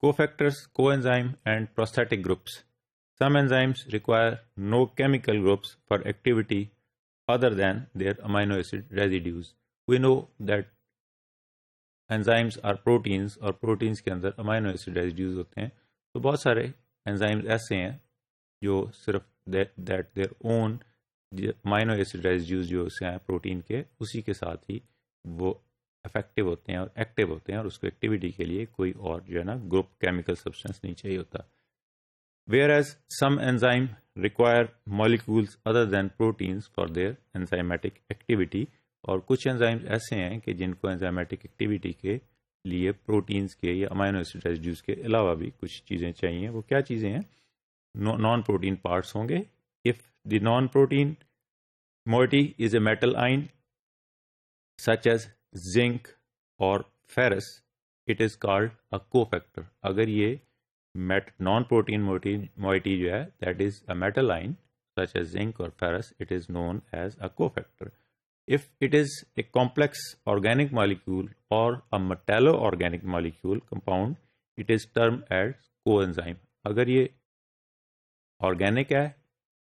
cofactors, coenzyme and prosthetic groups. Some enzymes require no chemical groups for activity other than their amino acid residues. We know that enzymes are proteins और proteins के अंदर amino acid residues होते हैं. तो बहुत सारे enzymes ऐसे हैं जो सिर्फ that their own amino acid residues जो उससे हैं प्रोटीन के, उसी के साथ ही वो इफेक्टिव होते हैं और एक्टिव होते हैं और उसको एक्टिविटी के लिए कोई और जो है ना ग्रुप केमिकल सब्सटेंस नहीं चाहिए होता. Whereas some enzyme require molecules other than proteins for their enzymatic activity, और कुछ एंजाइम्स ऐसे हैं कि जिनको एंजाइमेटिक एक्टिविटी के लिए प्रोटीन्स के या अमाइनो एसिड रेसिड्यूज के अलावा भी कुछ चीज़ें चाहिए. वो क्या चीज़ें हैं? नॉन प्रोटीन पार्ट्स होंगे. If the non protein moiety is a metal ion such as zinc और ferrous, it is called a cofactor. अगर ये नॉन प्रोटीन मोइटी जो है that is a metal ion such as zinc और ferrous, it is known as a cofactor. If it is a complex organic molecule or a metallo-organic molecule compound, it is termed as coenzyme. अगर ये organic है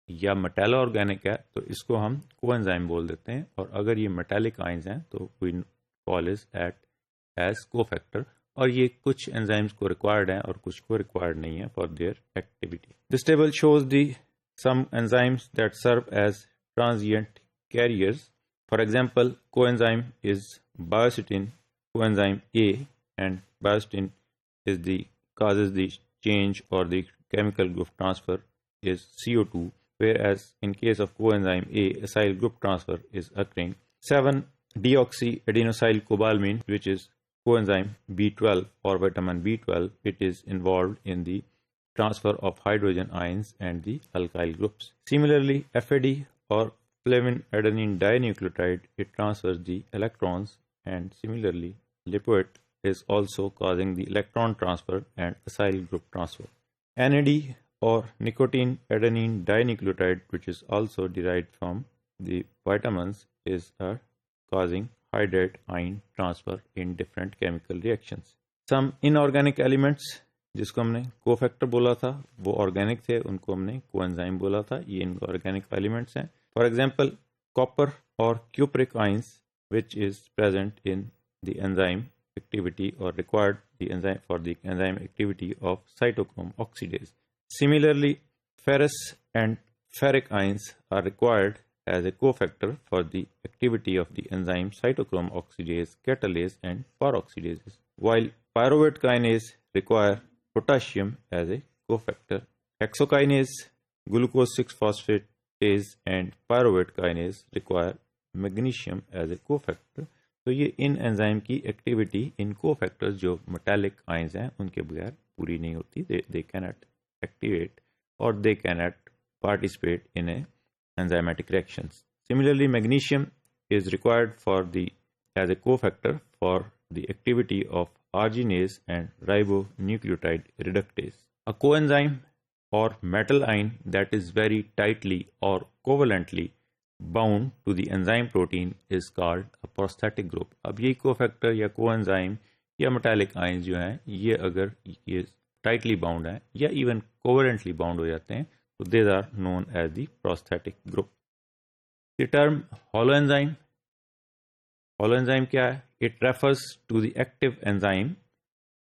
या metallo-organic है तो इसको हम coenzyme बोल देते हैं, और अगर ये मेटालिक आइंस हैं तो we call is as cofactor. और ये कुछ एंजाइम्स को रिक्वायर्ड हैं और कुछ को रिक्वायर्ड नहीं है for their activity. This table shows the some enzymes that serve as transient carriers. For example, coenzyme is biocytin coenzyme A, and biocytin causes the change or the chemical group transfer is CO2, whereas in case of coenzyme A, acyl group transfer is occurring. 7-deoxyadenosylcobalamin, which is coenzyme B12 or vitamin B12, it is involved in the transfer of hydrogen ions and the alkyl groups. Similarly, FAD or flavin adenine dinucleotide, it transfers the electrons, and similarly lipoate is also causing the electron transfer and acyl group transfer. NAD or nicotine adenine dinucleotide, which is also derived from the vitamins, is causing hydrate ion transfer in different chemical reactions. Some inorganic elements जिसको हमने cofactor बोला था वो organic थे, उनको हमने coenzyme बोला था. ये इनऑर्गेनिक एलिमेंट्स हैं. For example, copper or cupric ions, which is present in the enzyme activity or required the enzyme for the enzyme activity of cytochrome oxidase. Similarly, ferrous and ferric ions are required as a cofactor for the activity of the enzyme cytochrome oxidase, catalase, and peroxidases. While pyruvate kinase require potassium as a cofactor. Hexokinase, glucose 6-phosphate and pyruvate kinase require magnesium as a cofactor. तो ये इन enzyme की activity in cofactors जो metallic ions हैं उनके बगैर पूरी नहीं होती. दे कैनॉट एक्टिवेट और they cannot participate in enzymatic reactions. Similarly magnesium is required for the as a cofactor for the activity of arginase and ribonucleotide reductase. A coenzyme or metal ion that is very tightly or covalently bound to the enzyme protein is called a prosthetic group. अब ये cofactor या coenzyme या metallic ions जो हैं ये अगर ये tightly bound हैं या even covalently bound हो जाते हैं तो these are known as the prosthetic group. The term holoenzyme क्या है? It refers to the active enzyme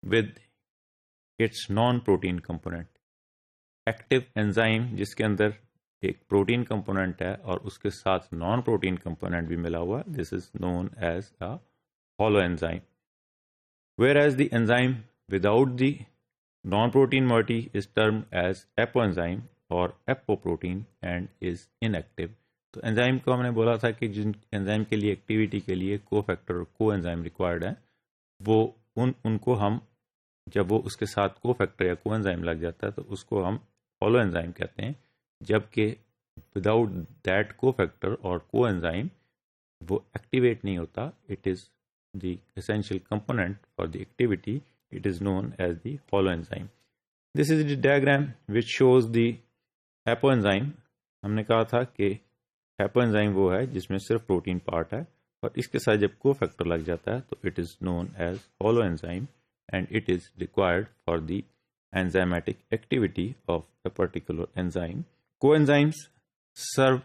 with its non-protein component. Active enzyme जिसके अंदर एक प्रोटीन कंपोनेंट है और उसके साथ नॉन प्रोटीन कंपोनेंट भी मिला हुआ है, this is known as a holoenzyme. Whereas the enzyme without the non-protein moiety is termed as apoenzyme or apoprotein and is inactive. तो एंजाइम को हमने बोला था कि जिन एंजाइम के लिए एक्टिविटी के लिए कोफैक्टर और कोएंजाइम रिक्वायर्ड है वो उनको हम जब वो उसके साथ कोफैक्टर या कोएंजाइम लग जाता है तो उसको हम holoenzyme कहते हैं. जबकि विदाउट दैट कोफैक्टर और कोएंजाइम वो एक्टिवेट नहीं होता. It is the essential component for the activity. It is known as the holoenzyme. This is the diagram which shows the apoenzyme. हमने कहा था कि एपोएंजाइम वो है जिसमें सिर्फ प्रोटीन पार्ट है और इसके साथ जब कोफैक्टर लग जाता है तो it is known as holoenzyme. and it is required for the enzymatic activity of a particular enzyme. Coenzymes serve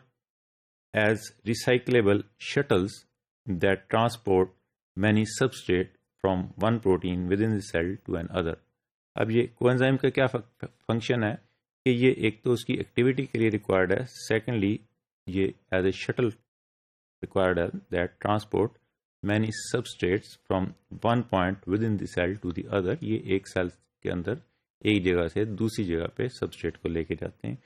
as recyclable shuttles that transport many substrate from one protein within the cell to another. अब ये coenzyme का क्या function है कि ये एक तो उसकी एक्टिविटी के लिए रिक्वायर्ड है, सेकेंडली ये एज ए शटल रिक्वायर्ड है that transport many substrates from one point within the cell to the other. ये एक सेल के अंदर एक जगह से दूसरी जगह पे सबस्ट्रेट को लेके जाते हैं.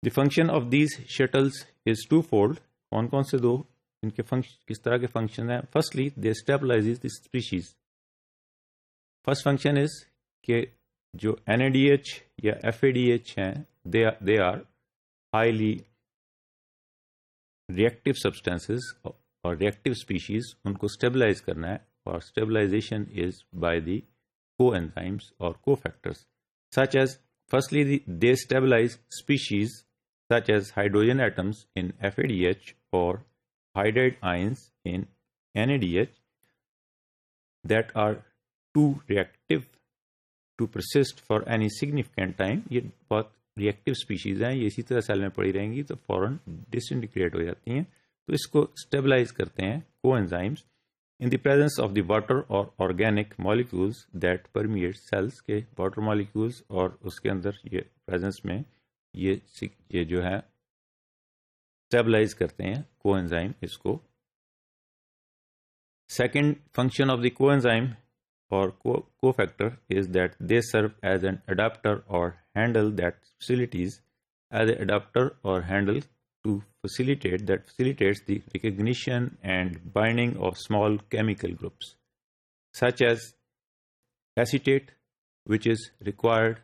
The function of these shuttles is twofold. कौन कौन से दो इनके फंक्शन, किस तरह के फंक्शन हैं? Firstly they stabilize the species. First function is कि जो NADH या FADH हैं they are highly reactive substances और रिएक्टिव स्पीशीज, उनको स्टेबलाइज करना है और stabilization is by the coenzymes or cofactors such as firstly they stabilize species such as hydrogen atoms in FADH or hydride ions in NADH that are too reactive to persist for any significant time. ये बहुत reactive species हैं, ये इसी तरह cell में पड़ी रहेंगी तो फौरन डिसइंटीग्रेट हो जाती हैं, तो इसको स्टेबलाइज करते हैं coenzymes in the presence of the water or organic molecules that permeate cells. के water molecules और उसके अंदर ये presence में ये जो है stabilize करते हैं coenzyme इसको. Second function of the coenzyme or cofactor is that they serve as an adapter or handle that facilitates the recognition and binding of small chemical groups such as acetate, which is required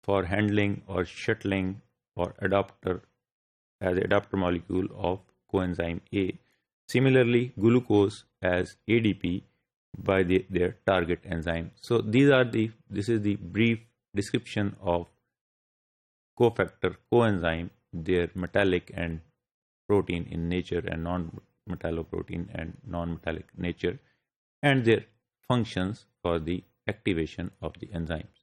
for handling or shuttling or adapter as adapter molecule of coenzyme A. Similarly, glucose as ADP by their target enzyme. So this is the brief description of cofactor coenzyme, their metallic and protein in nature and non-metalloprotein and non-metallic nature, and their functions for the activation of the enzymes.